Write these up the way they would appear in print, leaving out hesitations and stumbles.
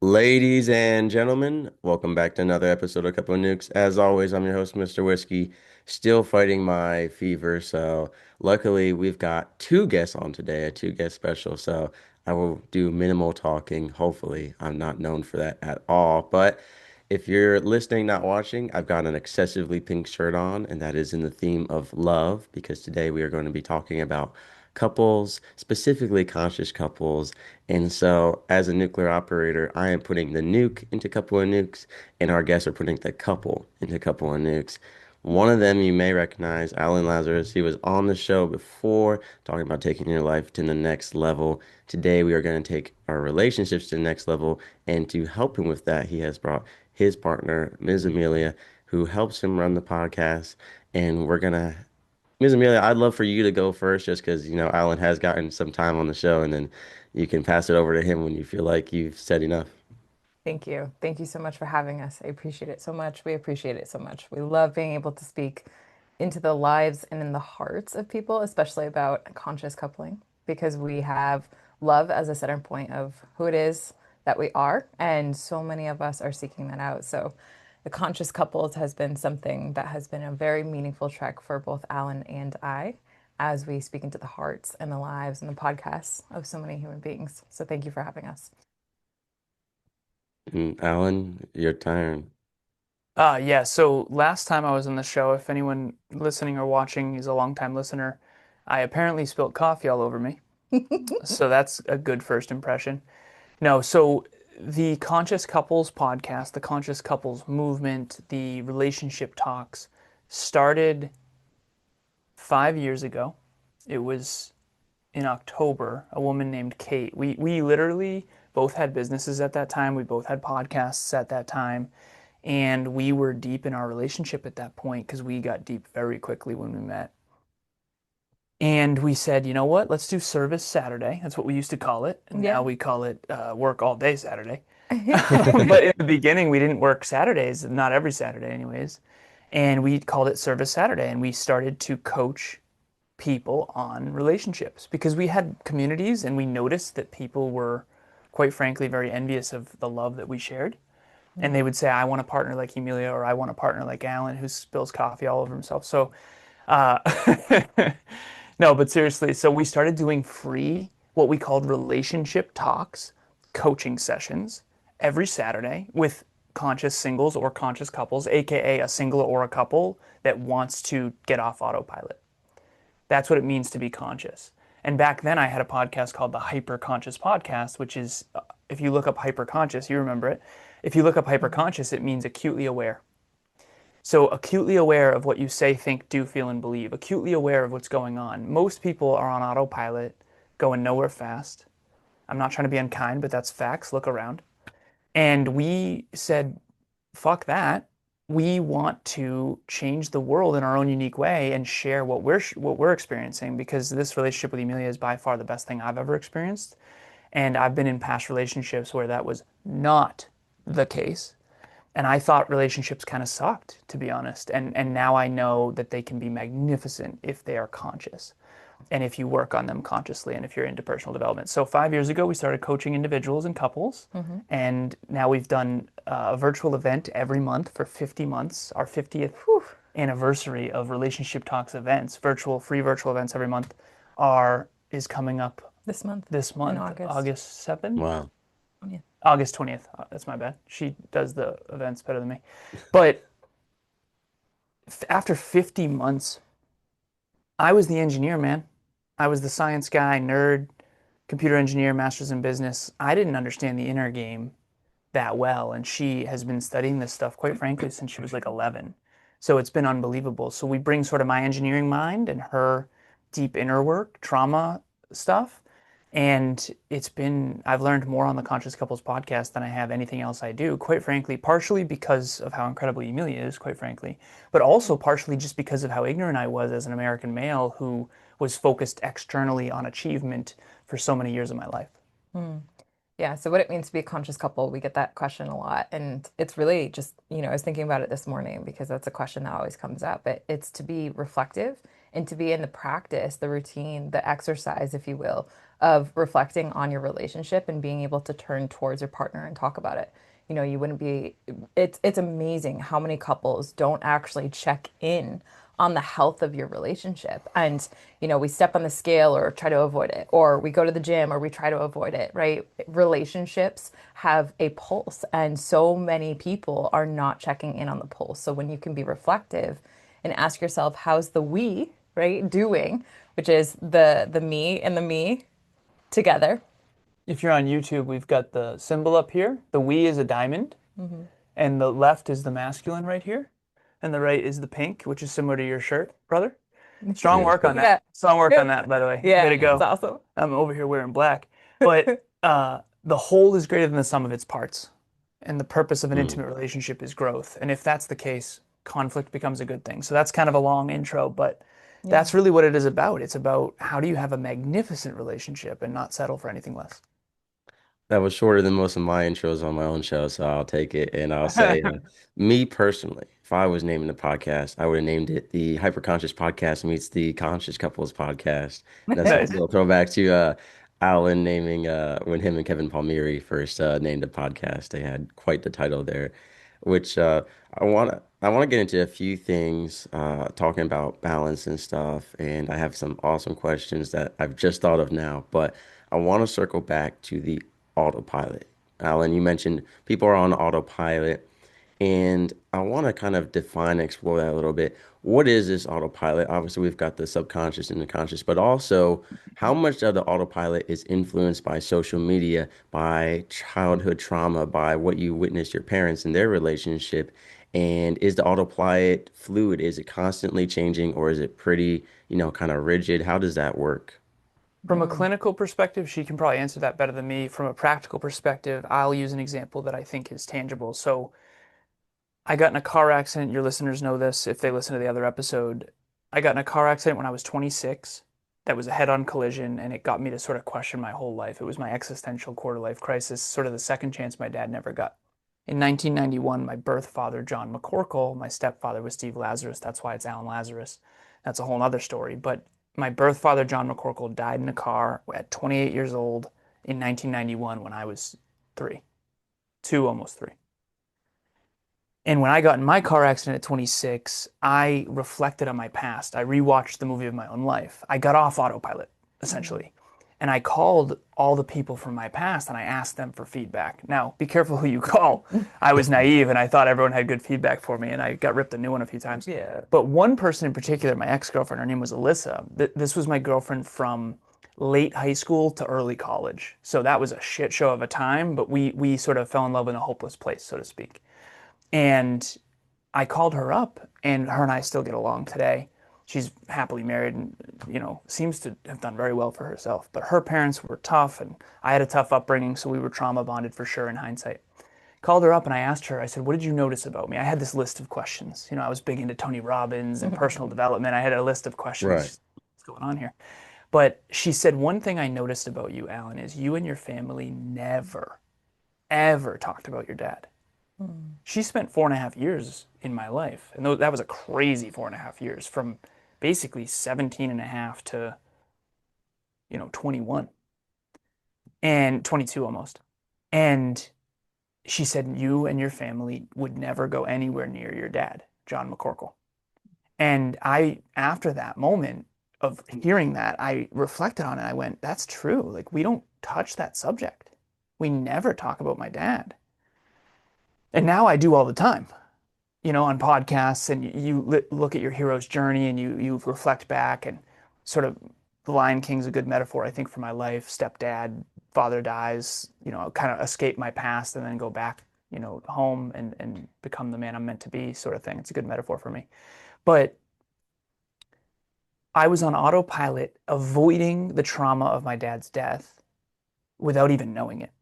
Ladies and gentlemen, welcome back to another episode of Couple of Nukes. As always, I'm your host, Mr. Whiskey, still fighting my fever. So, luckily, we've got two guests on today, a two guest special. So, I will do minimal talking. Hopefully, I'm not known for that at all. But if you're listening, not watching, I've got an excessively pink shirt on, and that is in the theme of love because today we are going to be talking about couples, specifically conscious couples. And so, as a nuclear operator, I am putting the nuke into couple of nukes, and our guests are putting the couple into couple of nukes. One of them you may recognize, Alan Lazarus. He was on the show before talking about taking your life to the next level. Today, we are going to take our relationships to the next level. And to help him with that, he has brought his partner, Ms. Emilia, who helps him run the podcast. And we're going to Ms. Amelia, I'd love for you to go first just because, Alan has gotten some time on the show and then you can pass it over to him when you feel like you've said enough. Thank you. Thank you so much for having us. I appreciate it so much. We appreciate it so much. We love being able to speak into the lives and in the hearts of people, especially about conscious coupling, because we have love as a center point of who it is that we are. And so many of us are seeking that out. So the conscious couples has been something that has been a very meaningful trek for both Alan and I as we speak into the hearts and the lives and the podcasts of so many human beings. So thank you for having us. And Alan, your turn. Yeah, so last time I was on the show, if anyone listening or watching is a longtime listener, I apparently spilled coffee all over me. So that's a good first impression. No, so the Conscious Couples podcast, the Conscious Couples movement, the relationship talks started 5 years ago. It was in October, a woman named Kate. We literally both had businesses at that time. We both had podcasts at that time. And we were deep in our relationship at that point because we got deep very quickly when we met. And we said, you know what? Let's do service Saturday. That's what we used to call it. And now Yeah. we call it work all day Saturday. But in the beginning, we didn't work Saturdays, not every Saturday, anyways. And we called it Service Saturday. And we started to coach people on relationships because we had communities and we noticed that people were, quite frankly, very envious of the love that we shared. And they would say, I want a partner like Emilia, or I want a partner like Alan who spills coffee all over himself. So, uh, no, but seriously, so we started doing free, what we called relationship talks, coaching sessions every Saturday with conscious singles or conscious couples, AKA a single or a couple that wants to get off autopilot. That's what it means to be conscious. And back then, I had a podcast called the Hyper Conscious Podcast, which is, if you look up hyper conscious, you remember it. If you look up hyper conscious, it means acutely aware. So, acutely aware of what you say, think, do, feel, and believe, acutely aware of what's going on. Most people are on autopilot, going nowhere fast. I'm not trying to be unkind, but that's facts. Look around. And we said, fuck that. We want to change the world in our own unique way and share what we're experiencing because this relationship with Emilia is by far the best thing I've ever experienced. And I've been in past relationships where that was not the case. And I thought relationships kind of sucked, to be honest. And now I know that they can be magnificent if they are conscious and if you work on them consciously and if you're into personal development. So 5 years ago, we started coaching individuals and couples. Mm-hmm. And now we've done a virtual event every month for 50 months, our 50th Whew. anniversary of Relationship Talks events, free virtual events every month is coming up This month this in month, August. August 7th, Wow. Yeah. August 20th. That's my bad. She does the events better than me. But after 50 months, I was the engineer, man. I was the science guy, nerd, computer engineer, master's in business. I didn't understand the inner game that well. And she has been studying this stuff, quite frankly, since she was like 11. So it's been unbelievable. So we bring sort of my engineering mind and her deep inner work, trauma stuff. And I've learned more on the Conscious Couples podcast than I have anything else I do, quite frankly, partially because of how incredible Emilia is, quite frankly, but also partially just because of how ignorant I was as an American male who was focused externally on achievement for so many years of my life. Mm. Yeah. So what it means to be a conscious couple, we get that question a lot. And it's really just, I was thinking about it this morning because that's a question that always comes up. It's to be reflective and to be in the practice, the routine, the exercise, if you will, of reflecting on your relationship and being able to turn towards your partner and talk about it. You wouldn't be, it's amazing how many couples don't actually check in on the health of your relationship. And, we step on the scale or try to avoid it, or we go to the gym or we try to avoid it, right? Relationships have a pulse, and so many people are not checking in on the pulse. So when you can be reflective and ask yourself, how's the we, right, doing, which is the me and the me together. If you're on YouTube, we've got the symbol up here. The we is a diamond, and the left is the masculine right here, and the right is the pink, which is similar to your shirt, brother. Strong Yes, work on sir. that. Yeah. Strong work on that, by the way. Way Yeah, to it's go. awesome. I'm over here wearing black. But the whole is greater than the sum of its parts. And the purpose of an Mm. intimate relationship is growth. And if that's the case, conflict becomes a good thing. So that's kind of a long intro, but Yeah. that's really what it is about. It's about how do you have a magnificent relationship and not settle for anything less. That was shorter than most of my intros on my own show, so I'll take it. And I'll say, me personally, if I was naming the podcast, I would have named it the Hyperconscious Podcast Meets the Conscious Couples Podcast. That's a Nice. little throwback to Alan naming when him and Kevin Palmieri first named the podcast. They had quite the title there, which I want to get into a few things talking about balance and stuff. And I have some awesome questions that I've just thought of now, but I want to circle back to the autopilot. Alan, you mentioned people are on autopilot, and I want to kind of define and explore that a little bit. What is this autopilot? Obviously, we've got the subconscious and the conscious, but also how much of the autopilot is influenced by social media, by childhood trauma, by what you witnessed your parents in their relationship? And is the autopilot fluid? Is it constantly changing, or is it pretty, kind of rigid? How does that work? From a Mm. clinical perspective, she can probably answer that better than me. From a practical perspective, I'll use an example that I think is tangible. So I got in a car accident. Your listeners know this if they listen to the other episode. I got in a car accident when I was 26. That was a head-on collision, and it got me to sort of question my whole life. It was my existential quarter-life crisis, sort of the second chance my dad never got. In 1991, my birth father, John McCorkle, my stepfather was Steve Lazarus. That's why it's Alan Lazarus. That's a whole other story. But my birth father, John McCorkle, died in a car at 28 years old in 1991 when I was three, two, almost three. And when I got in my car accident at 26, I reflected on my past. I rewatched the movie of my own life. I got off autopilot, essentially. And I called all the people from my past and I asked them for feedback. Now, be careful who you call. I was naive and I thought everyone had good feedback for me and I got ripped a new one a few times. Yeah. But one person in particular, my ex-girlfriend, her name was Alyssa. This was my girlfriend from late high school to early college. So that was a shit show of a time, but we sort of fell in love in a hopeless place, so to speak. And I called her up, and her and I still get along today. She's happily married and, seems to have done very well for herself. But her parents were tough, and I had a tough upbringing, so we were trauma bonded for sure in hindsight. Called her up and I asked her, I said, what did you notice about me? I had this list of questions. I was big into Tony Robbins and personal development. I had a list of Right. questions. What's going on here? But she said, one thing I noticed about you, Alan, is you and your family never, ever talked about your dad. Mm. She spent 4.5 years in my life. And that was a crazy 4.5 years from basically 17 and a half to, 21 and 22 almost. And she said, you and your family would never go anywhere near your dad, John McCorkle. And after that moment of hearing that, I reflected on it. I went, that's true. Like, we don't touch that subject. We never talk about my dad. And now I do all the time. On podcasts and you look at your hero's journey and you reflect back and sort of the Lion King's a good metaphor, I think, for my life. Stepdad, father dies, kind of escape my past and then go back, home and become the man I'm meant to be, sort of thing. It's a good metaphor for me. But I was on autopilot, avoiding the trauma of my dad's death without even knowing it.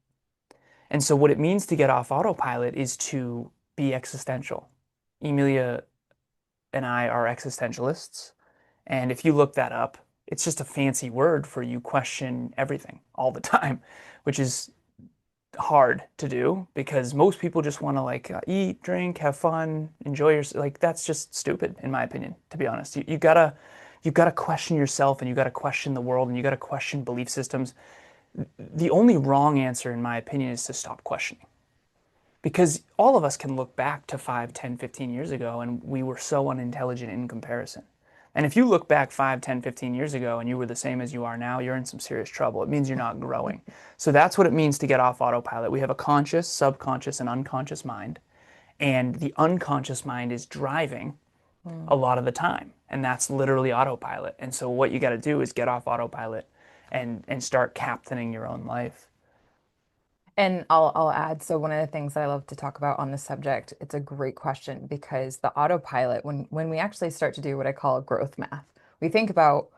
And so what it means to get off autopilot is to be existential. Emilia and I are existentialists. And if you look that up, it's just a fancy word for you question everything all the time, which is hard to do because most people just want to eat, drink, have fun, enjoy yourself. Like that's just stupid in my opinion, to be honest. You gotta you've got to question yourself and you've got to question the world and you've got to question belief systems. The only wrong answer, in my opinion, is to stop questioning. Because all of us can look back to 5, 10, 15 years ago and we were so unintelligent in comparison. And if you look back 5, 10, 15 years ago and you were the same as you are now, you're in some serious trouble. It means you're not growing. So that's what it means to get off autopilot. We have a conscious, subconscious, and unconscious mind. And the unconscious mind is driving Mm. a lot of the time. And that's literally autopilot. And so what you got to do is get off autopilot and start captaining your own life. And I'll add, so one of the things that I love to talk about on this subject, it's a great question because the autopilot, when we actually start to do what I call growth math, we think about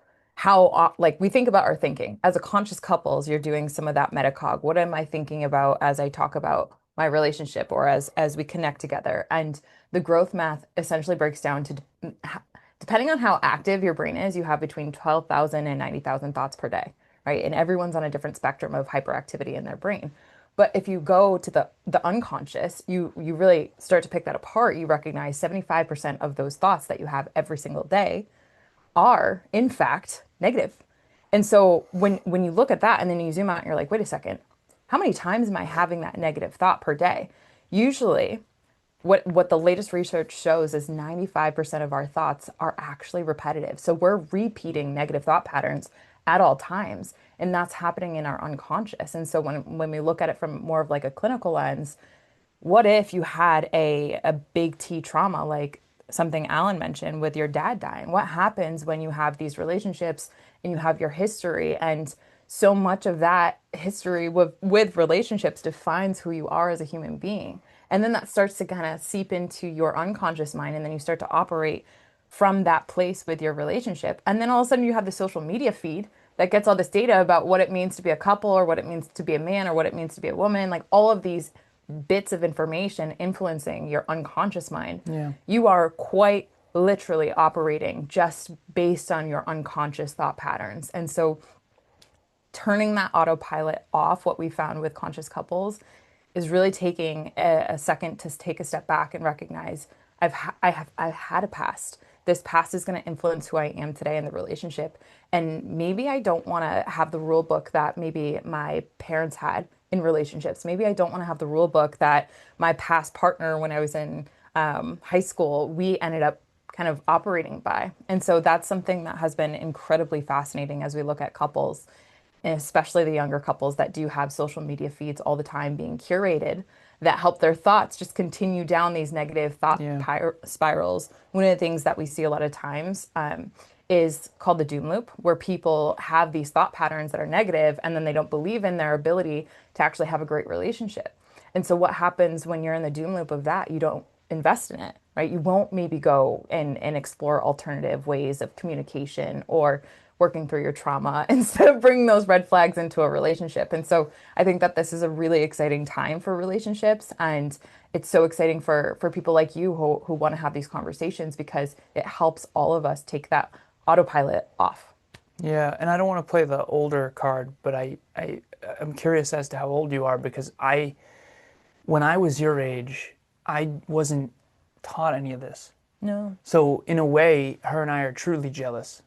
like we think about our thinking. As a conscious couples, you're doing some of that metacog. What am I thinking about as I talk about my relationship or as we connect together? And the growth math essentially breaks down to depending on how active your brain is, you have between 12,000 and 90,000 thoughts per day, right? And everyone's on a different spectrum of hyperactivity in their brain. But if you go to the unconscious, you really start to pick that apart. You recognize 75% of those thoughts that you have every single day are, in fact, negative. And so when you look at that and then you zoom out and you're like, wait a second, how many times am I having that negative thought per day? Usually, what the latest research shows is 95% of our thoughts are actually repetitive. So we're repeating negative thought patterns at all times, and that's happening in our unconscious. And so when we look at it from more of like a clinical lens, what if you had a big T trauma like something Alan mentioned with your dad dying? What happens when you have these relationships and you have your history, and so much of that history with relationships defines who you are as a human being. And then that starts to kind of seep into your unconscious mind, and then you start to operate from that place with your relationship. And then all of a sudden you have the social media feed that gets all this data about what it means to be a couple or what it means to be a man or what it means to be a woman, like all of these bits of information influencing your unconscious mind. Yeah. You are quite literally operating just based on your unconscious thought patterns. And so turning that autopilot off, what we found with conscious couples, is really taking a second to take a step back and recognize I've had a past. This past is going to influence who I am today in the relationship. And maybe I don't want to have the rule book that maybe my parents had in relationships. Maybe I don't want to have the rule book that my past partner, when I was in high school, we ended up kind of operating by. And so that's something that has been incredibly fascinating as we look at couples, and especially the younger couples that do have social media feeds all the time being curated that help their thoughts just continue down these negative thought Yeah. spirals. One of the things that we see a lot of times is called the doom loop, where people have these thought patterns that are negative and then they don't believe in their ability to actually have a great relationship. And so what happens when you're in the doom loop of that? You don't invest in it, right? You won't maybe go and explore alternative ways of communication or working through your trauma instead of bringing those red flags into a relationship. And so I think that this is a really exciting time for relationships. And it's so exciting for people like you who want to have these conversations because it helps all of us take that autopilot off. Yeah, and I don't want to play the older card, but I'm curious as to how old you are because when I was your age, I wasn't taught any of this. No. So in a way, her and I are truly jealous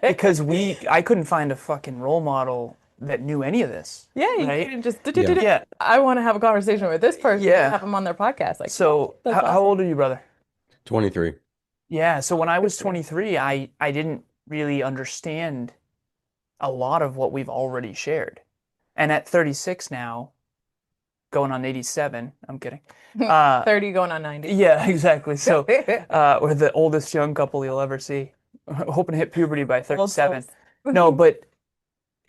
because I couldn't find a fucking role model that knew any of this, Yeah, you right? can just Yeah. Yeah, I want to have a conversation with this person and yeah. have them on their podcast. Like, So that's how awesome. old are you, brother? 23. Yeah, so when I was 23, I didn't really understand a lot of what we've already shared. And at 36 now, going on 87, I'm kidding. 30 going on 90. Yeah, exactly. So we're the oldest young couple you'll ever see. Hoping to hit puberty by Old 37. souls. No, but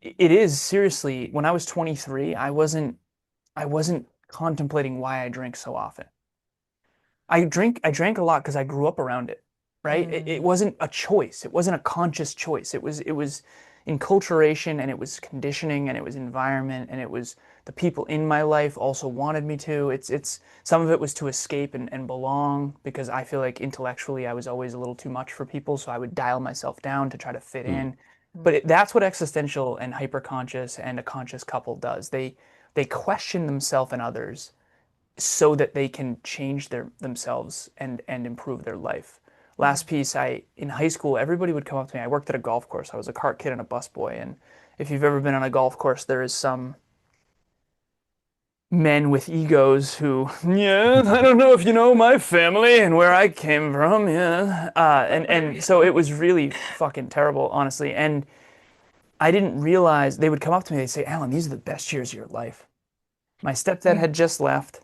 it is seriously, when I was 23, I wasn't contemplating why I drink so often. I drank a lot because I grew up around it, right? It Mm, wasn't a choice. It wasn't a conscious choice. It was enculturation and it was conditioning and it was environment and it was the people in my life also wanted me to. It's some of it was to escape and belong because I feel like intellectually I was always a little too much for people, so I would dial myself down to try to fit Hmm. in. But mm, that's what existential and hyperconscious and a conscious couple does. They question themselves and others so that they can change themselves and improve their life. Last piece, I in high school, everybody would come up to me. I worked at a golf course. I was a cart kid and a busboy, and if you've ever been on a golf course, there is some men with egos who, yeah, I don't know if you know my family and where I came from, yeah, and so it was really fucking terrible, honestly. And I didn't realize they would come up to me. They'd say, "Alan, these are the best years of your life." My stepdad had just left.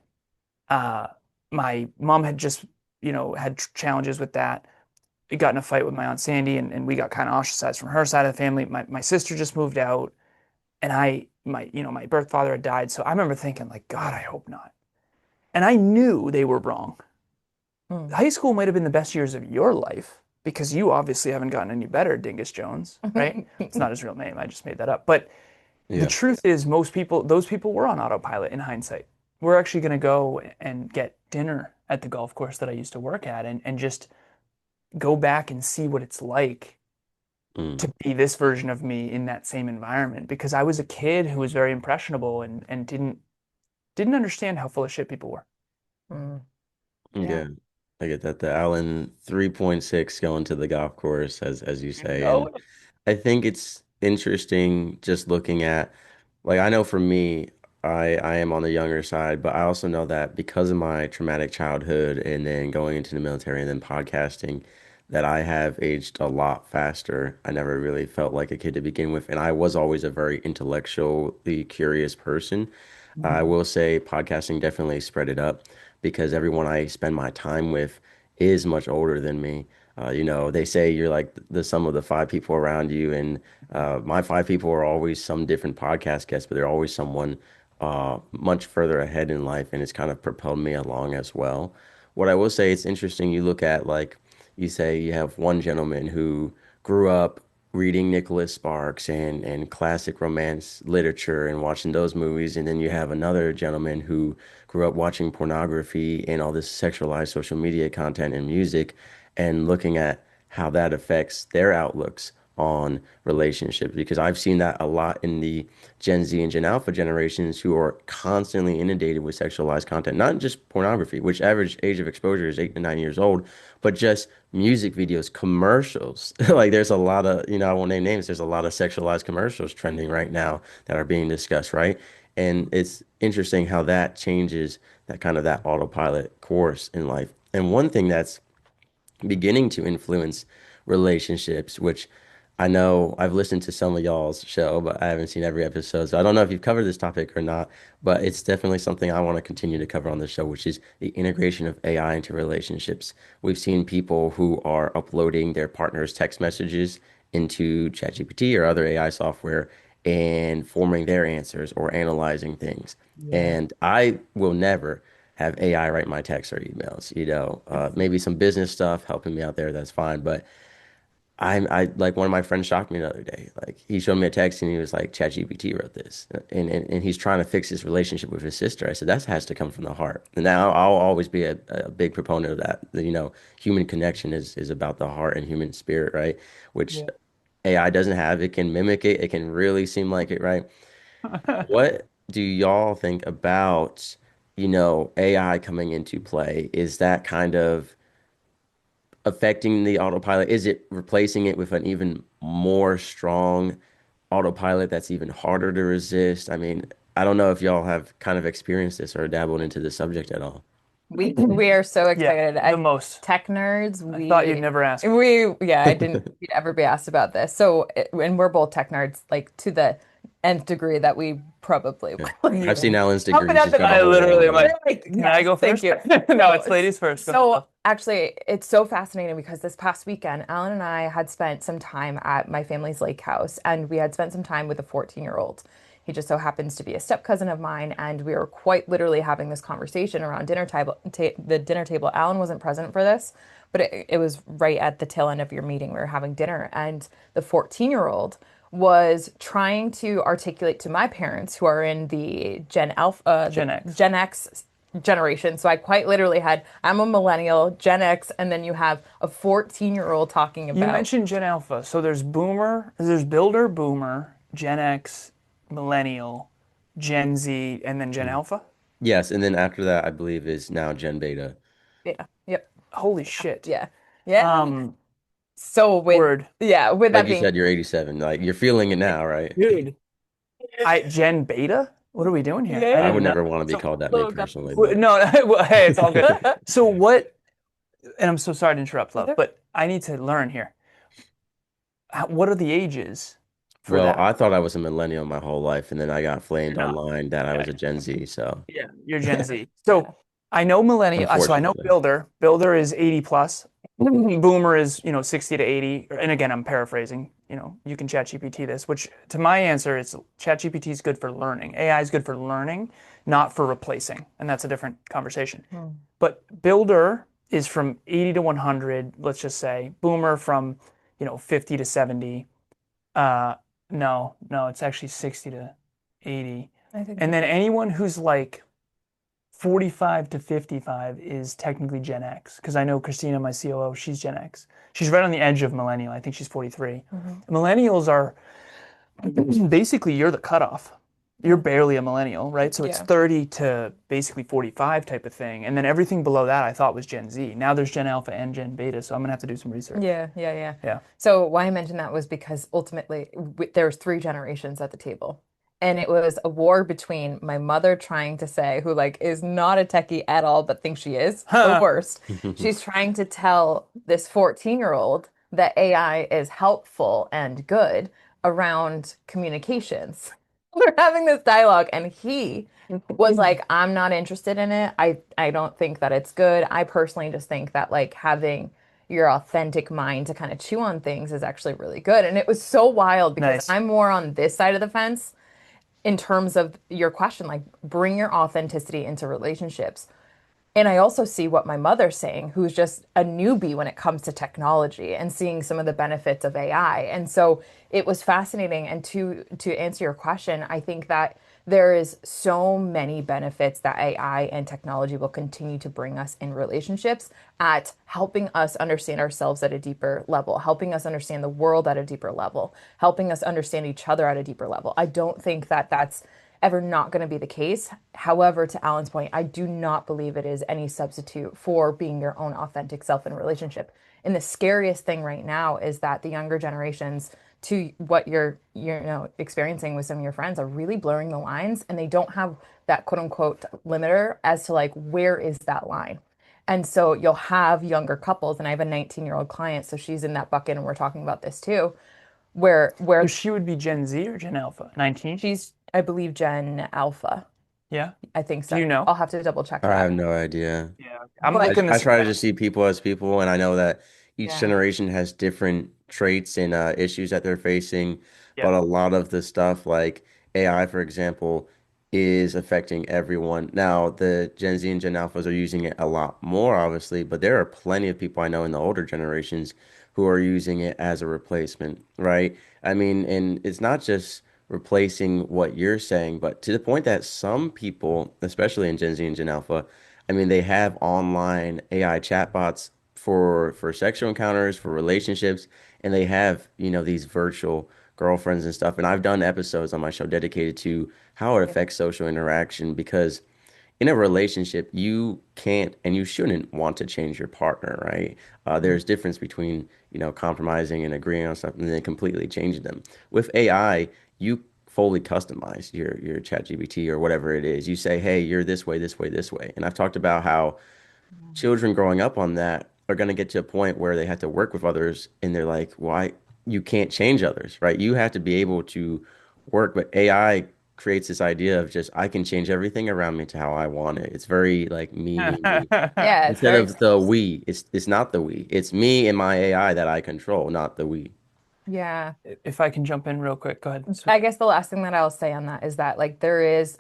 Uh, my mom had just, had challenges with that. We got in a fight with my aunt Sandy, and we got kind of ostracized from her side of the family. My sister just moved out, and my birth father had died. So I remember thinking, like, God, I hope not. And I knew they were wrong. Mm. High school might have been the best years of your life because you obviously haven't gotten any better, Dingus Jones, right? It's not his real name. I just made that up. But the Yeah. truth is, most people, those people were on autopilot in hindsight. We're actually going to go and get dinner at the golf course that I used to work at and just go back and see what it's like Mm. to be this version of me in that same environment because I was a kid who was very impressionable and didn't understand how full of shit people were. Mm. Yeah. Yeah. I get that. The Allen 3.6 going to the golf course, as you You say. know And it. I think it's interesting just looking at, like, I know for me, I am on the younger side, but I also know that because of my traumatic childhood and then going into the military and then podcasting, that I have aged a lot faster. I never really felt like a kid to begin with, and I was always a very intellectually curious person. I Mhm. will say podcasting definitely spread it up because everyone I spend my time with is much older than me. They say you're like the sum of the five people around you, and my five people are always some different podcast guests, but they're always someone much further ahead in life, and it's kind of propelled me along as well. What I will say, it's interesting. You look at, like, you say you have one gentleman who grew up reading Nicholas Sparks and classic romance literature and watching those movies, and then you have another gentleman who grew up watching pornography and all this sexualized social media content and music, and looking at how that affects their outlooks on relationships. Because I've seen that a lot in the Gen Z and Gen Alpha generations who are constantly inundated with sexualized content, not just pornography, which average age of exposure is 8 to 9 years old, but just music videos, commercials. Like, there's a lot of, I won't name names, there's a lot of sexualized commercials trending right now that are being discussed, right? And it's interesting how that changes that kind of that autopilot course in life. And one thing that's beginning to influence relationships, which I know I've listened to some of y'all's show, but I haven't seen every episode. So I don't know if you've covered this topic or not, but it's definitely something I want to continue to cover on the show, which is the integration of AI into relationships. We've seen people who are uploading their partner's text messages into ChatGPT or other AI software and forming their answers or analyzing things. Yeah. And I will never have AI write my texts or emails, maybe some business stuff helping me out there, that's fine. But I like, one of my friends shocked me the other day. Like, he showed me a text and he was like, ChatGPT wrote this. And he's trying to fix his relationship with his sister. I said, that has to come from the heart. And now I'll always be a big proponent of that. Human connection is about the heart and human spirit, right? Which Yeah. AI doesn't have. It can mimic it. It can really seem like it, right? What do y'all think about, AI coming into play? Is that kind of affecting the autopilot? Is it replacing it with an even more strong autopilot that's even harder to resist? I mean, I don't know if y'all have kind of experienced this or dabbled into the subject at all. We are so Yeah, excited the as most. tech nerds. I thought you'd never ask. I didn't think we'd ever be asked about this. And we're both tech nerds, like to the nth degree that we probably Yeah. will. I've seen Yeah. Alan's Pumping degree. up She's the got a I literally am whole, like, Really? can I Yes, go thank first? you. No, No, it's ladies first. Go. so actually, it's so fascinating because this past weekend, Alan and I had spent some time at my family's lake house, and we had spent some time with a 14-year-old. He just so happens to be a step cousin of mine, and we were quite literally having this conversation around the dinner table. Alan wasn't present for this, but it was right at the tail end of your meeting. We were having dinner, and the 14-year-old was trying to articulate to my parents, who are in the Gen X. Gen X generation. So I quite literally had, I'm a millennial, Gen X, and then you have a 14-year-old talking You about, mentioned Gen Alpha. So there's Builder, Boomer, Gen X, Millennial, Gen Z, and then Gen Alpha. yes. And then after that, I believe is now Gen Beta. yeah, yep, Holy shit. yeah. Yeah. So Word. with Like that you being, said, you're 87. Like you're feeling it now, right? Dude. I Gen Beta? What are we doing here? I I didn't would even know. never want to be So called that, me oh God. personally, but no, well, hey, it's all good. So what, and I'm so sorry to interrupt, love, but I need to learn here. What are the ages for well, that? I thought I was a millennial my whole life, and then I got You're flamed not. online that I Okay. was a Gen Z. So Yeah, you're Gen Z. Yeah. So I know millennial. So I know unfortunately, Builder. Builder is 80 plus. Boomer is 60 to 80. And again, I'm paraphrasing. You can chat GPT this, which to my answer is chat GPT is good for learning. AI is good for learning, not for replacing. And that's a different conversation. Hmm. But Builder is from 80 to 100, let's just say. Boomer from 50 to 70. Uh, no, no, it's actually 60 to 80. I think And you're then right. anyone who's like 45 to 55 is technically Gen X because I know Christina, my COO, she's Gen X. She's right on the edge of millennial. I think she's 43. Hmm. Millennials are basically you're the cutoff. You're Yeah. barely a millennial, right? So it's Yeah. 30 to basically 45 type of thing. And then everything below that I thought was Gen Z. Now there's Gen Alpha and Gen Beta, so I'm gonna have to do some research. Yeah. Yeah. So why I mentioned that was because ultimately there's three generations at the table. And it was a war between my mother trying to say, who like is not a techie at all, but thinks she is the worst. She's trying to tell this 14-year-old that AI is helpful and good around communications. We're having this dialogue, and he was like, I'm not interested in it. I don't think that it's good. I personally just think that like having your authentic mind to kind of chew on things is actually really good. And it was so wild because Nice. I'm more on this side of the fence in terms of your question, like bring your authenticity into relationships. And I also see what my mother's saying, who's just a newbie when it comes to technology and seeing some of the benefits of AI. And so it was fascinating. And to answer your question, I think that there is so many benefits that AI and technology will continue to bring us in relationships at helping us understand ourselves at a deeper level, helping us understand the world at a deeper level, helping us understand each other at a deeper level. I don't think that that's ever not going to be the case. However, to Alan's point, I do not believe it is any substitute for being your own authentic self in a relationship. And the scariest thing right now is that the younger generations, to what you're experiencing with some of your friends, are really blurring the lines, and they don't have that quote unquote limiter as to like where is that line. And so you'll have younger couples, and I have a 19-year-old client, so she's in that bucket, and we're talking about this too, where So where she would be Gen Z or Gen Alpha? 19? she's, I believe, Gen Alpha. Yeah. I think Do so. you know? I'll have to double check I have that. no idea. Yeah. I'm But looking I this try to up. just see people as people, and I know that each yeah, generation has different traits and issues that they're facing. Yeah. But a lot of the stuff, like AI, for example, is affecting everyone. Now, the Gen Z and Gen Alphas are using it a lot more, obviously, but there are plenty of people I know in the older generations who are using it as a replacement, right? I mean, and it's not just replacing what you're saying, but to the point that some people, especially in Gen Z and Gen Alpha, I mean, they have online AI chatbots for sexual encounters, for relationships, and they have, these virtual girlfriends and stuff. And I've done episodes on my show dedicated to how it yeah, affects social interaction because in a relationship, you can't and you shouldn't want to change your partner, right? There's difference between, compromising and agreeing on something and then completely changing them. With AI, you fully customize your chat GPT or whatever it is. You say, hey, you're this way, this way, this way. And I've talked about how children growing up on that are going to get to a point where they have to work with others and they're like, why you can't change others, right? You have to be able to work, but AI creates this idea of just I can change everything around me to how I want it. It's very like me. yeah. It's Instead very of the close. we, it's not the we. It's me and my AI that I control, not the we. Yeah. If I can jump in real quick, go ahead. I guess the last thing that I'll say on that is that like there is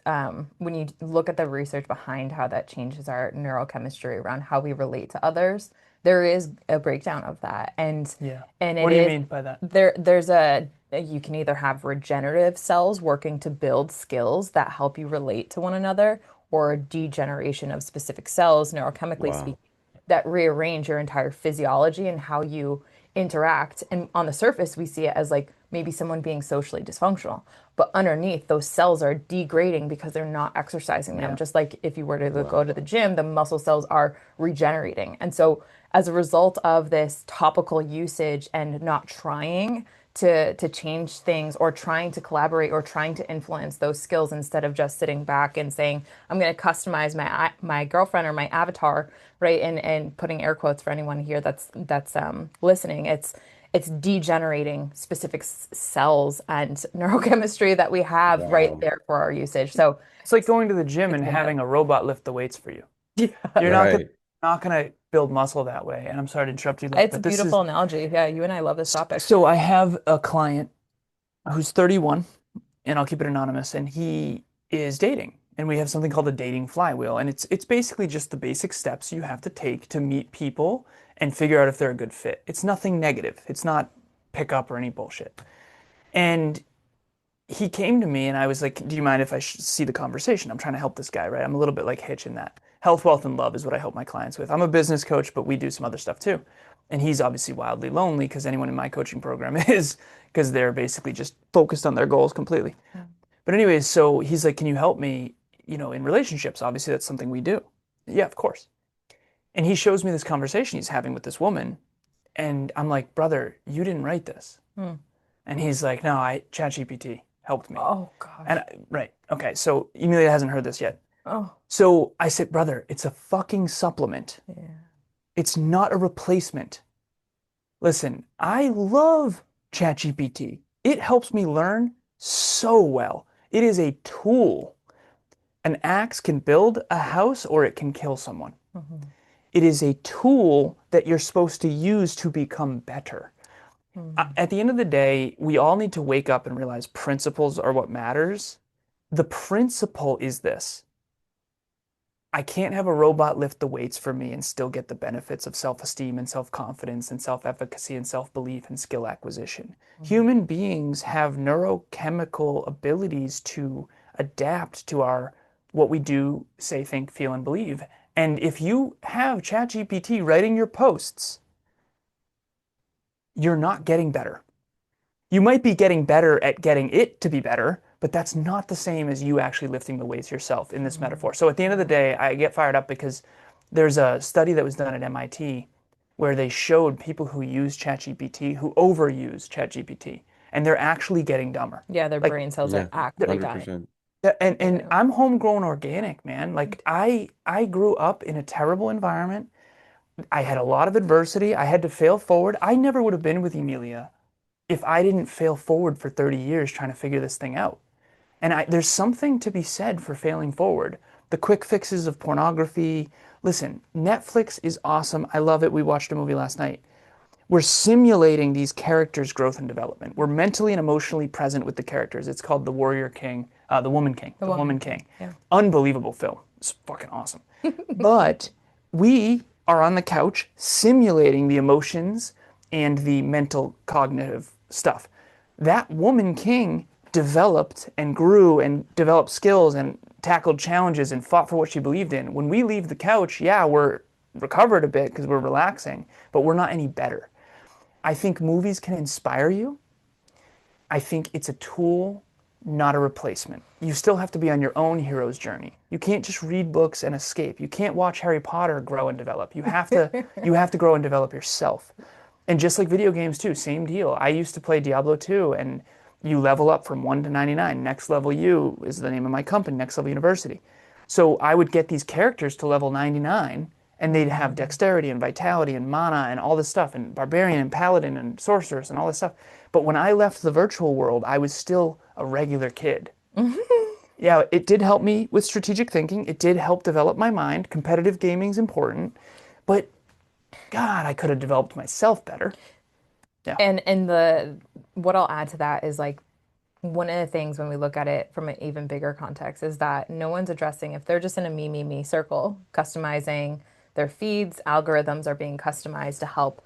when you look at the research behind how that changes our neurochemistry around how we relate to others, there is a breakdown of that. Yeah. And What it do you is mean by that? there's a you can either have regenerative cells working to build skills that help you relate to one another, or a degeneration of specific cells, neurochemically Wow. speaking, that rearrange your entire physiology and how you interact. And on the surface, we see it as like maybe someone being socially dysfunctional. But underneath, those cells are degrading because they're not exercising them. Yeah. Just like if you were to go Wow. to the gym, the muscle cells are regenerating. And so, as a result of this topical usage and not trying to change things or trying to collaborate or trying to influence those skills instead of just sitting back and saying, I'm going to customize my girlfriend or my avatar, right? And putting air quotes for anyone here that's listening. It's degenerating specific cells and neurochemistry that we have right Wow. there for our usage. So It's like going to the gym it's and wild. having a robot lift the weights for you. Yeah. You're Right. not gonna build muscle that way. And I'm sorry to interrupt you, It's a but this is beautiful analogy. Yeah, you and I love this topic. so I have a client who's 31, and I'll keep it anonymous, and he is dating. And we have something called a dating flywheel. And it's basically just the basic steps you have to take to meet people and figure out if they're a good fit. It's nothing negative. It's not pick up or any bullshit. And he came to me and I was like, do you mind if I see the conversation? I'm trying to help this guy, right? I'm a little bit like Hitch in that. Health, wealth, and love is what I help my clients with. I'm a business coach, but we do some other stuff too. And he's obviously wildly lonely because anyone in my coaching program is, because they're basically just focused on their goals completely. But anyways, so he's like, can you help me, in relationships? Obviously, that's something we do. Yeah, of course. And he shows me this conversation he's having with this woman. And I'm like, brother, you didn't write this. Hmm. And he's like, no, ChatGPT helped me. Oh And gosh. right, okay, so Emilia hasn't heard this yet. Oh So I said, brother, it's a fucking supplement. yeah. It's not a replacement. Listen, I love ChatGPT. It helps me learn so well. It is a tool. An axe can build a house or it can kill someone. Mhm. It is a tool that you're supposed to use to become better. Mhm. At the end of the day, we all need to wake up and realize principles are what matters. The principle is this: I can't have a robot lift the weights for me and still get the benefits of self esteem and self confidence and self efficacy and self belief and skill acquisition. Mhm. Human beings have neurochemical abilities to adapt to our what we do, say, think, feel, and believe. And if you have ChatGPT writing your posts, you're not getting better. You might be getting better at getting it to be better, but that's not the same as you actually lifting the weights yourself in this Mhm. metaphor. So at the end of the Yeah. day, I get fired up because there's a study that was done at MIT where they showed people who use ChatGPT who overuse ChatGPT, and they're actually getting dumber. Yeah, their Like, brain cells Yeah. are actively dying. 100%. and Yeah. I'm homegrown organic, man. Like I grew up in a terrible environment. I had a lot of adversity. I had to fail forward. I never would have been with Emilia if I didn't fail forward for 30 years trying to figure this thing out. And there's something to be said for failing forward. The quick fixes of pornography. Listen, Netflix is awesome. I love it. We watched a movie last night. We're simulating these characters' growth and development. We're mentally and emotionally present with the characters. It's called The Warrior King, The Woman King, The The woman Woman king. King. Yeah. Unbelievable film. It's fucking awesome. But we are on the couch simulating the emotions and the mental cognitive stuff. That woman king developed and grew and developed skills and tackled challenges and fought for what she believed in. When we leave the couch, yeah, we're recovered a bit because we're relaxing, but we're not any better. I think movies can inspire you. I think it's a tool, not a replacement. You still have to be on your own hero's journey. You can't just read books and escape. You can't watch Harry Potter grow and develop. You have to grow and develop yourself. And just like video games too, same deal. I used to play Diablo 2 and you level up from 1 to 99. Next level U is the name of my company, Next Level University. So I would get these characters to level 99 and they'd have Mhm. dexterity and vitality and mana and all this stuff and barbarian and paladin and sorceress and all this stuff. But when I left the virtual world, I was still a regular kid. Yeah, it did help me with strategic thinking. It did help develop my mind. Competitive gaming's important, but God, I could have developed myself better. Yeah. And the what I'll add to that is like one of the things when we look at it from an even bigger context is that no one's addressing if they're just in a me circle, customizing their feeds, algorithms are being customized to help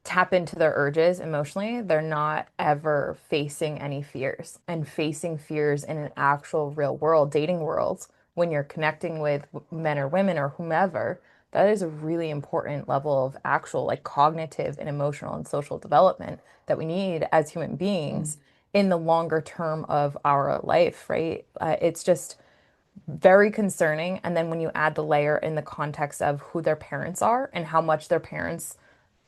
tap into their urges emotionally. They're not ever facing any fears and facing fears in an actual real world, dating world, when you're connecting with men or women or whomever. that is a really important level of actual like cognitive and emotional and social development that we need as human beings in the longer term of our life, right? It's just very concerning. And then when you add the layer in the context of who their parents are and how much their parents,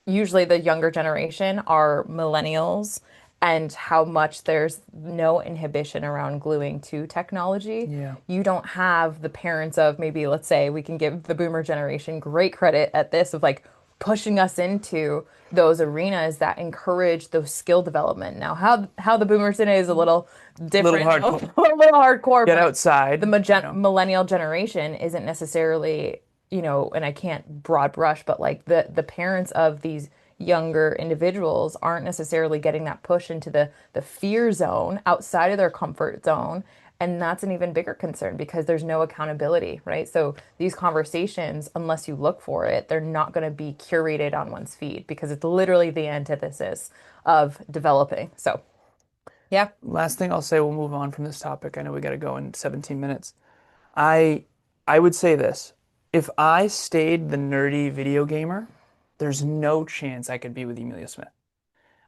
usually the younger generation, are millennials, and how much there's no inhibition around gluing to technology. Yeah. You don't have the parents of maybe, let's say, we can give the boomer generation great credit at this of like pushing us into those arenas that encourage those skill development. Now, how the boomers today is a little Little different, a hardcore. little hardcore, Get but outside, the you know. millennial generation isn't necessarily, and I can't broad brush, but like the parents of these younger individuals aren't necessarily getting that push into the fear zone outside of their comfort zone. And that's an even bigger concern because there's no accountability, right? So these conversations, unless you look for it, they're not going to be curated on one's feed because it's literally the antithesis of developing. So, yeah. Last thing I'll say, we'll move on from this topic. I know we got to go in 17 minutes. I I would say this. If I stayed the nerdy video gamer, there's no chance I could be with Emilia Smith.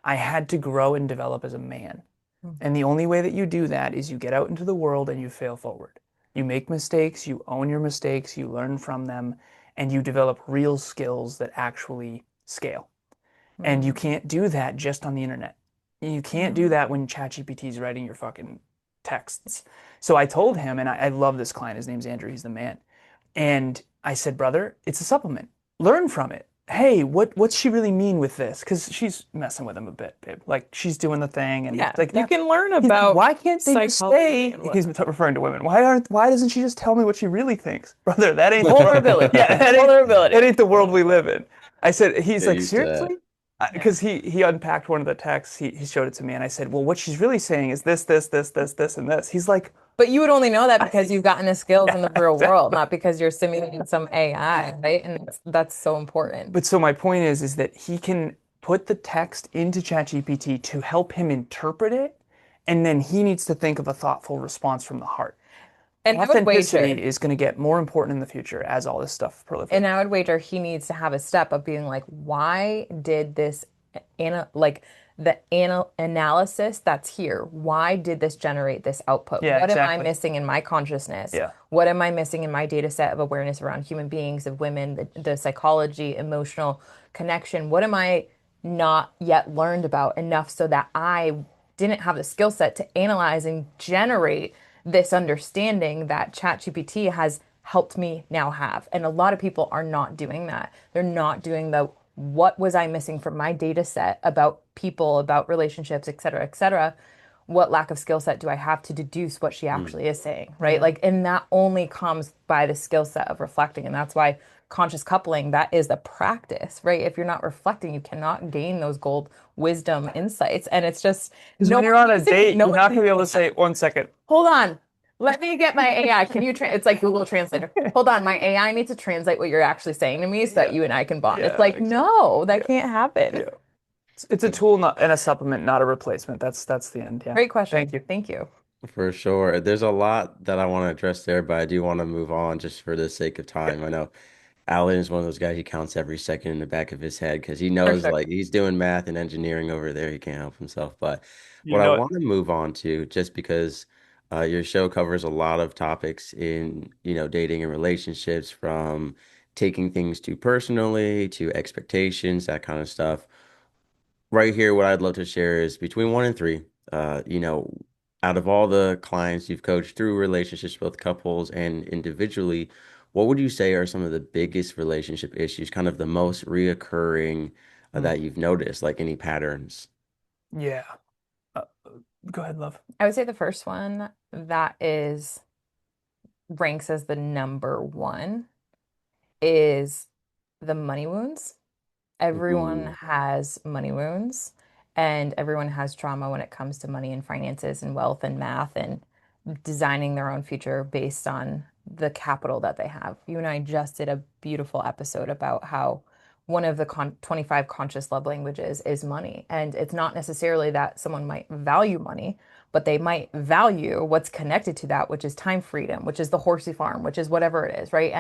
I had to grow and develop as a man. And the only way that you do that is you get out into the world and you fail forward. You make mistakes, you own your mistakes, you learn from them, and you develop real skills that actually scale. And you Mm. can't do that just on the internet. You can't do No. that when ChatGPT is writing your fucking texts. So I told him, and I love this client. His name's Andrew. He's the man. And I said, brother, it's a supplement. Learn from it. Hey, what's she really mean with this? Because she's messing with him a bit, babe. Like she's doing the thing, and Yeah, like you that's can learn he's, about why can't they just psychology say and he's referring to women? Why doesn't she just tell me what she really thinks, brother? That ain't the world. vulnerability. Yeah, that Vulnerability. ain't the world we live in. I said, he's Get like, used to that. seriously? Yeah. Because he unpacked one of the texts, he showed it to me, and I said, well, what she's really saying is this, and this. He's like, But you would only know that because you've gotten the skills in yeah, the real world, exactly. not because you're simulating some AI, right? And that's so important. But so my point is that he can put the text into ChatGPT to help him interpret it, and then he needs to think of a thoughtful response from the heart. And I would Authenticity wager, is going to get more important in the future as all this stuff and proliferates. I would wager he needs to have a step of being like, why did this like the analysis that's here, why did this generate this output? Yeah, What am I exactly. missing in my consciousness? Yeah. What am I missing in my data set of awareness around human beings, of women, the psychology, emotional connection? What am I not yet learned about enough so that I didn't have the skill set to analyze and generate this understanding that ChatGPT has helped me now have? And a lot of people are not doing that. They're not doing the what was I missing from my data set about people, about relationships, et cetera, et cetera. What lack of skill set do I have to deduce what she Mm. actually is saying, right? Yeah. Like, and that only comes by the skill set of reflecting. And that's why conscious coupling, that is the practice, right? If you're not reflecting, you cannot gain those gold wisdom insights. And it's just Because no when one you're on a seems to, date, no you're one not going seems to be to able to get that. say, 1 second. Hold on. Let me get my AI. Can you it's like Google Translator. Hold on, my AI needs to translate what you're actually saying to me so that Yeah. you and I can bond. It's Yeah, like, exactly. no, that Yeah. can't happen. Yeah. It's a tool not, and a supplement, not a replacement. That's the end. Yeah. Great Thank question. you. Thank you. For sure. There's a lot that I want to address there, but I do want to move on just for the sake of Yeah. time. I know Alan is one of those guys, he counts every second in the back of his head because he For knows sure. like he's doing math and engineering over there. He can't help himself. But You what I know it. want to move on to, just because your show covers a lot of topics in, dating and relationships, from taking things too personally to expectations, that kind of stuff. Right here, what I'd love to share is between 1 and 3. Out of all the clients you've coached through relationships, both couples and individually, what would you say are some of the biggest relationship issues, kind of the most reoccurring Mm. that you've noticed, like any patterns? Yeah. Uh, Go ahead, love. I would say the first one that is ranks as the number one is the money wounds. Everyone Ooh. has money wounds, and everyone has trauma when it comes to money and finances and wealth and math and designing their own future based on the capital that they have. You and I just did a beautiful episode about how one of the 25 conscious love languages is money. And it's not necessarily that someone might value money, but they might value what's connected to that, which is time freedom, which is the horsey farm, which is whatever it is, right?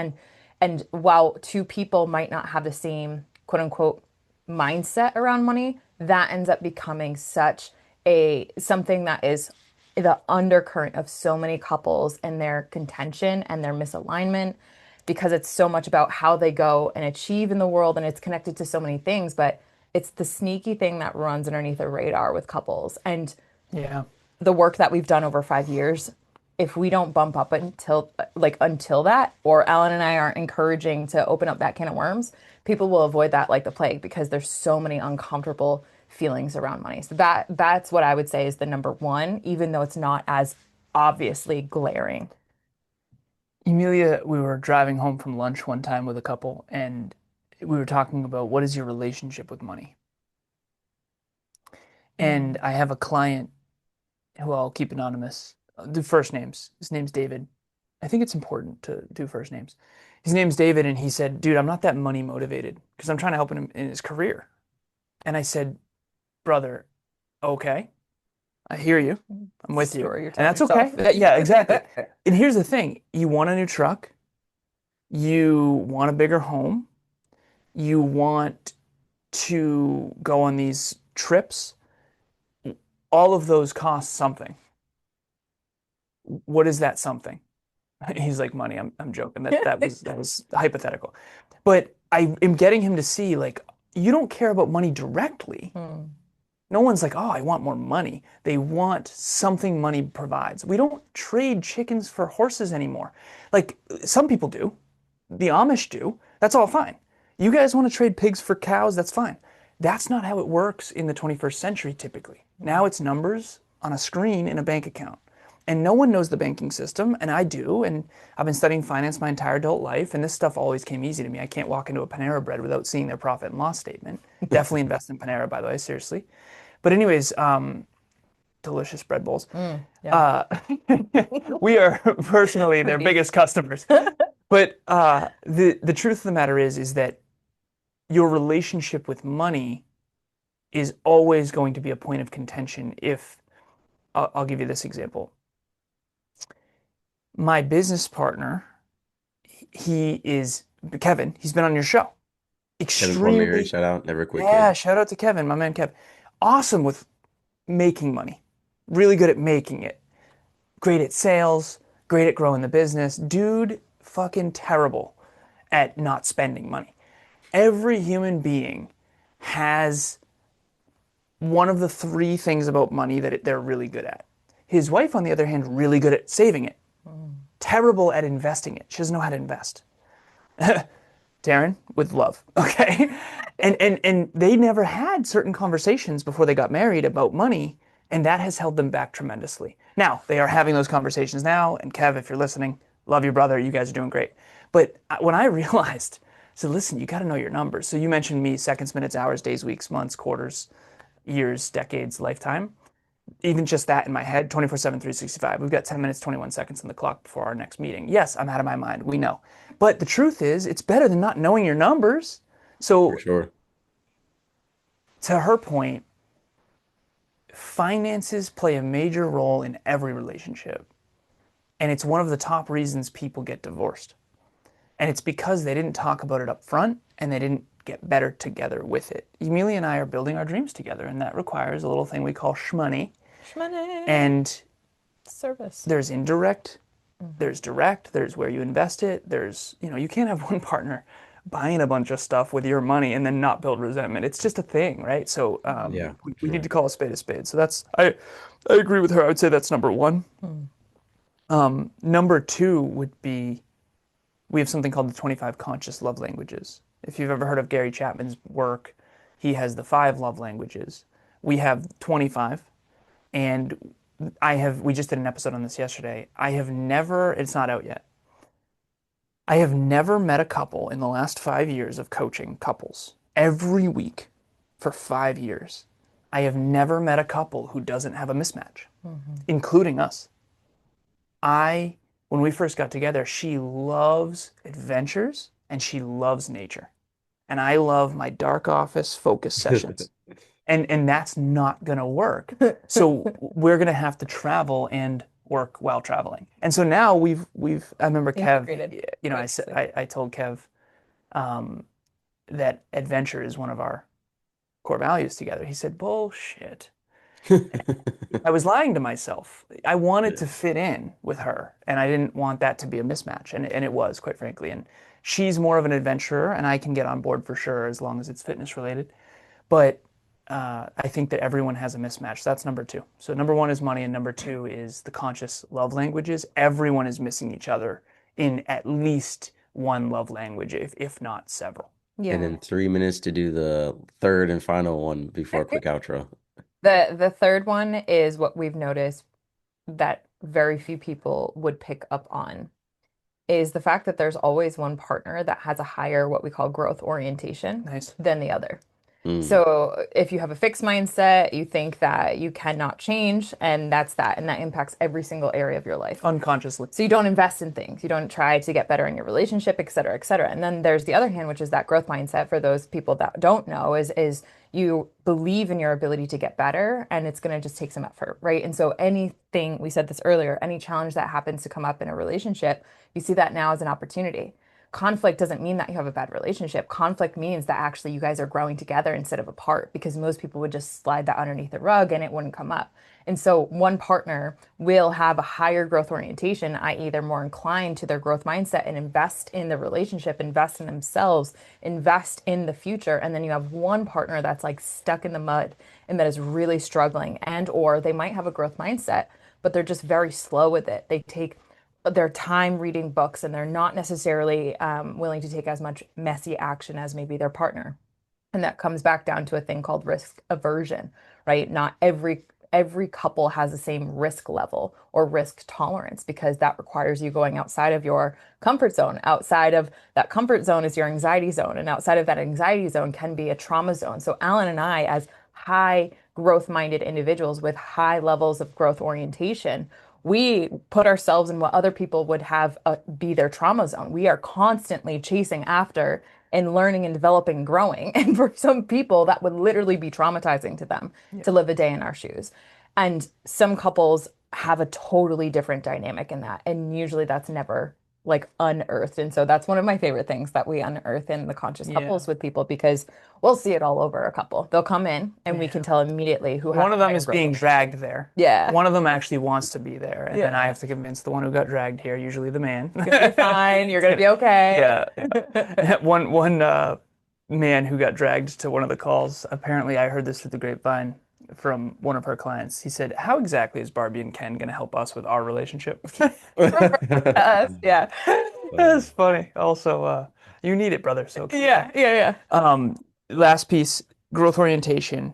And while two people might not have the same quote unquote mindset around money, that ends up becoming such a something that is the undercurrent of so many couples and their contention and their misalignment because it's so much about how they go and achieve in the world and it's connected to so many things, but it's the sneaky thing that runs underneath the radar with couples. And Yeah. the work that we've done over 5 years, if we don't bump up until that, or Alan and I aren't encouraging to open up that can of worms, people will avoid that like the plague because there's so many uncomfortable feelings around money. So that's what I would say is the number one, even though it's not as obviously glaring. Emilia, we were driving home from lunch one time with a couple, and we were talking about what is your relationship with money. And Mm. I have a client who I'll keep anonymous. I'll do first names. His name's David. I think it's important to do first names. His name's David, and he said, "Dude, I'm not that money motivated because I'm trying to help him in his career." And I said, "Brother, okay, I hear you. I'm It's a with you, story you're and telling that's okay." yourself. Yeah, exactly. And here's the thing: you want a new truck, you want a bigger home, you want to go on these trips. All of those cost something. What is that something? He's like, money. I'm joking. That was hypothetical. But I am getting him to see like you don't care about money directly. Mm. No one's like, oh, I want more money. They want something money provides. We don't trade chickens for horses anymore. Like some people do. The Amish do. That's all fine. You guys want to trade pigs for cows? That's fine. That's not how it works in the 21st century typically. Now it's numbers on a screen in a bank account. And no one knows the banking system, and I do. And I've been studying finance my entire adult life, and this stuff always came easy to me. I can't walk into a Panera Bread without seeing their profit and loss statement. Definitely invest in Panera, by the way, seriously. But anyways, delicious bread bowls. Yeah. Uh, we are personally their Please. biggest customers. But the truth of the matter is that your relationship with money is always going to be a point of contention. If I'll give you this example, my business partner, he is Kevin. He's been on your show. Kevin Palmieri, Extremely, shout out, never quit yeah. kid. Shout out to Kevin, my man Kev. Awesome with making money. Really good at making it. Great at sales. Great at growing the business. Dude, fucking terrible at not spending money. Every human being has one of the three things about money that they're really good at. His wife, on the other hand, really good at saving it, terrible at investing it. She doesn't know how to invest. Darren, with love, okay? And they never had certain conversations before they got married about money, and that has held them back tremendously. Now, they are having those conversations now, and Kev, if you're listening, love your brother, you guys are doing great. But when I realized, I said, listen, you got to know your numbers. So you mentioned me seconds, minutes, hours, days, weeks, months, quarters, years, decades, lifetime. Even just that in my head, 24/7, 365. We've got 10 minutes, 21 seconds on the clock before our next meeting. Yes, I'm out of my mind. We know. But the truth is, it's better than not knowing your numbers. For So, sure. to her point, finances play a major role in every relationship. And it's one of the top reasons people get divorced. And it's because they didn't talk about it up front and they didn't get better together with it. Emilia and I are building our dreams together, and that requires a little thing we call shmoney. Shmoney. And Service. there's indirect, there's direct, there's where you invest it, there's, you can't have one partner buying a bunch of stuff with your money and then not build resentment. It's just a thing, right? So Yeah, for we need sure. to call a spade a spade. So I agree with her. I would say that's number one. Mm. Number two would be we have something called the 25 conscious love languages. If you've ever heard of Gary Chapman's work, he has the five love languages. We have 25, and we just did an episode on this yesterday. It's not out yet. I have never met a couple in the last 5 years of coaching couples every week for 5 years. I have never met a couple who doesn't have a mismatch, including us. When we first got together, she loves adventures and she loves nature. And I love my dark office focus sessions. And that's not gonna work. So we're gonna have to travel and work while traveling. And so now I remember Kev, Integrated I said, nicely. I told Kev, um, that adventure is one of our core values together. He said, bullshit. I was lying to myself. I wanted Yeah. to fit in with her, and I didn't want that to be a mismatch, and it was, quite frankly. And she's more of an adventurer, and I can get on board for sure as long as it's fitness related. But I think that everyone has a mismatch. That's number two. So number one is money, and number two is the conscious love languages. Everyone is missing each other in at least one love language, if not several. And Yeah. then 3 minutes to do the third and final one before a quick outro. The third one is what we've noticed that very few people would pick up on is the fact that there's always one partner that has a higher what we call growth orientation Nice. than the other. Mm. So if you have a fixed mindset, you think that you cannot change, and that's that, and that impacts every single area of your life. Unconsciously. So you don't invest in things. You don't try to get better in your relationship, et cetera, et cetera. And then there's the other hand, which is that growth mindset for those people that don't know is you believe in your ability to get better and it's going to just take some effort, right? And so anything, we said this earlier, any challenge that happens to come up in a relationship, you see that now as an opportunity. Conflict doesn't mean that you have a bad relationship. Conflict means that actually you guys are growing together instead of apart because most people would just slide that underneath the rug and it wouldn't come up. And so one partner will have a higher growth orientation, i.e., they're more inclined to their growth mindset and invest in the relationship, invest in themselves, invest in the future. And then you have one partner that's like stuck in the mud and that is really struggling, and or they might have a growth mindset, but they're just very slow with it. They take their time reading books and they're not necessarily willing to take as much messy action as maybe their partner. And that comes back down to a thing called risk aversion, right? Not every couple has the same risk level or risk tolerance because that requires you going outside of your comfort zone. Outside of that comfort zone is your anxiety zone, and outside of that anxiety zone can be a trauma zone. So Alan and I, as high growth minded individuals with high levels of growth orientation, we put ourselves in what other people would have be their trauma zone. We are constantly chasing after and learning and developing and growing. And for some people, that would literally be traumatizing to them Yeah. to live a day in our shoes. And some couples have a totally different dynamic in that. And usually that's never like unearthed. And so that's one of my favorite things that we unearth in the conscious Yeah. couples with people because we'll see it all over a couple. They'll come in and we can Yeah. tell immediately who has One of them higher is growth being dragged orientation. there. Yeah. One of them actually wants to be there, and then I Yeah. have to convince the one who got dragged here, usually the man. It's gonna be fine. You're gonna be okay. Yeah, yeah. One man who got dragged to one of the calls. Apparently, I heard this through the grapevine from one of her clients. He said, "How exactly is Barbie and Ken going to help us with our relationship?" Us, yeah. That's funny. Also, you need it, brother. So keep Yeah, going. yeah, yeah. Um, last piece, growth orientation.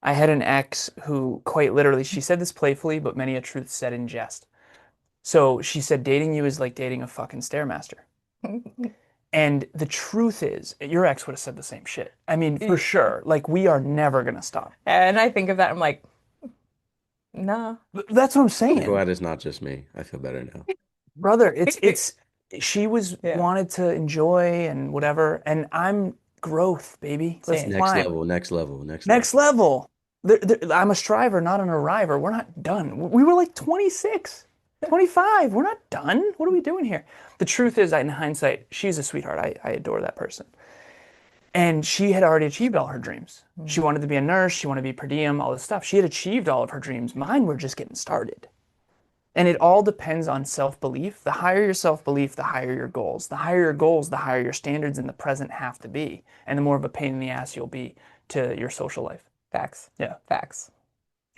I had an ex who quite literally, she said this playfully, but many a truth said in jest. So she said, dating you is like dating a fucking Stairmaster. And the truth is, your ex would have said the same shit. I mean, for sure. Like, we are never going to stop. And I think of that, I'm like, no. That's what I'm saying. Glad it's not just me. I feel better now. Brother, she was Yeah, wanted to enjoy and whatever. And I'm growth, baby. Let's same. Next climb. level, next level, next level. Next level. I'm a striver, not an arriver. We're not done. We were like 26, 25. We're not done. What are we doing here? The truth is, in hindsight, she's a sweetheart. I adore that person. And she had already achieved all her dreams. She wanted to be a nurse. She wanted to be per diem, all this stuff. She had achieved all of her dreams. Mine were just getting started. And it all depends on self-belief. The higher your self-belief, the higher your goals. The higher your goals, the higher your standards in the present have to be. And the more of a pain in the ass you'll be to your social life. Facts. Yeah. Facts.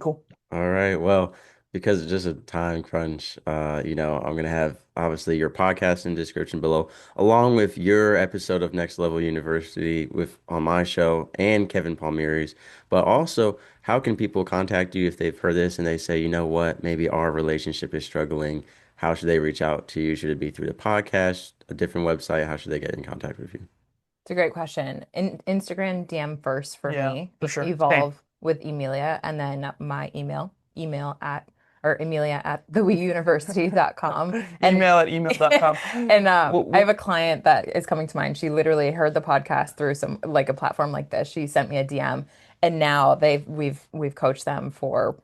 Cool. All right. Well, because it's just a time crunch, I'm gonna have obviously your podcast in the description below, along with your episode of Next Level University with on my show and Kevin Palmieri's. But also, how can people contact you if they've heard this and they say, you know what, maybe our relationship is struggling? How should they reach out to you? Should it be through the podcast, a different website? How should they get in contact with you? It's a great question. Instagram DM first for Yeah, me. for sure. Same. Evolve with Emilia, and then my email at or Emilia at theweuniversity.com. And Email at email.com. and I Well, have a client that is coming to mind. She literally heard the podcast through some like a platform like this. She sent me a DM, and now we've coached them for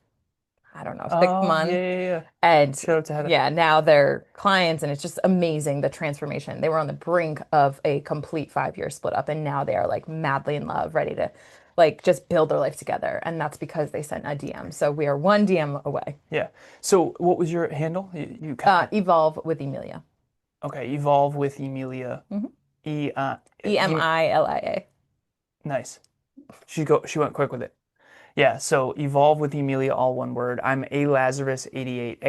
I don't know, six Oh, yeah, months. yeah, yeah. And Shout out to Heather. yeah, now they're clients, and it's just amazing the transformation. They were on the brink of a complete 5 year split up, and now they are like madly in love, ready to like just build their life together. And that's because they sent a DM. So we are one DM away. Yeah. So what was your handle? You Evolve with Emilia. okay, evolve with Emilia. Mhm. E Emilia. nice. She went quick with it. Yeah, so evolve with Emilia, all one word. I'm a Lazarus 88,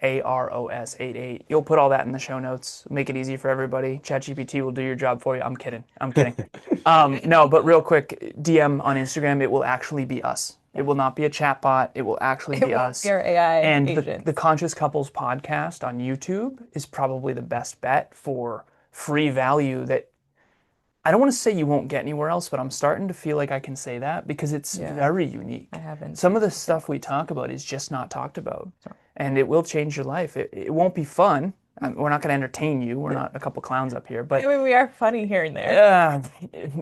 Alazaros 88. You'll put all that in the show notes. Make it easy for everybody. ChatGPT will do your job for you. I'm kidding. I'm kidding. No, but real quick, DM on Instagram. It will actually be us. It will not be a chatbot. It will actually It be won't be us. our AI And the agents. Conscious Couples podcast on YouTube is probably the best bet for free value that I don't want to say you won't get anywhere else, but I'm starting to feel like I can say that because it's Yeah, very I unique. haven't. Some of the stuff we talk about is just not talked about, and it will change your life. It won't be fun. We're not going to entertain you. We're not a couple clowns up here, I but mean, we are funny here and there. uh,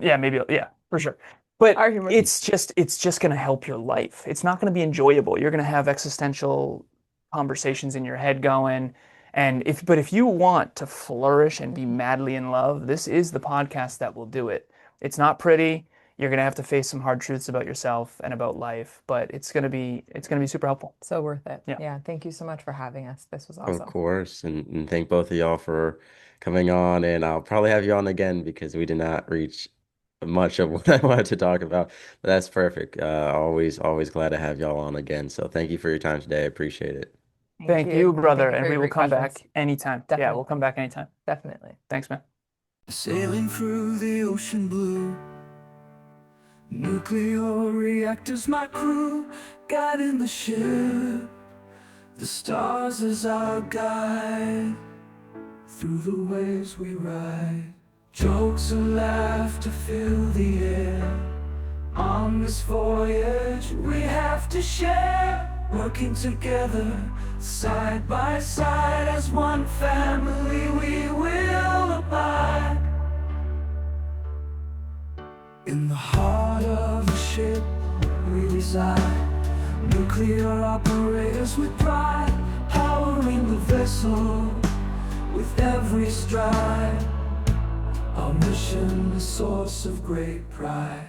yeah, maybe, yeah, for sure. But Our humor. it's just going to help your life. It's not going to be enjoyable. You're going to have existential conversations in your head going. But if you want to flourish and be madly in love, this is the podcast that will do it. It's not pretty. You're going to have to face some hard truths about yourself and about life, but it's going to be super helpful. So worth it. Yeah. Yeah. Thank you so much for having us. This was Of awesome. course. And thank both of y'all for coming on. And I'll probably have you on again because we did not reach much of what I wanted to talk about. But that's perfect. Always glad to have y'all on again. So thank you for your time today. I appreciate it. Thank Thank you. you, And thank brother, you for and your we will great come questions. back anytime. Yeah, we'll Definitely. come back anytime. Definitely. Thanks, man. Sailing through the ocean blue, nuclear reactors, my crew, guiding the ship, the stars as our guide, through the waves we ride, jokes and laughter fill the air, on this voyage we have to share, working together, side by side, as one family we will abide. In the heart of the ship we reside, nuclear operators with pride, powering the vessel with every stride. Our mission, a source of great pride.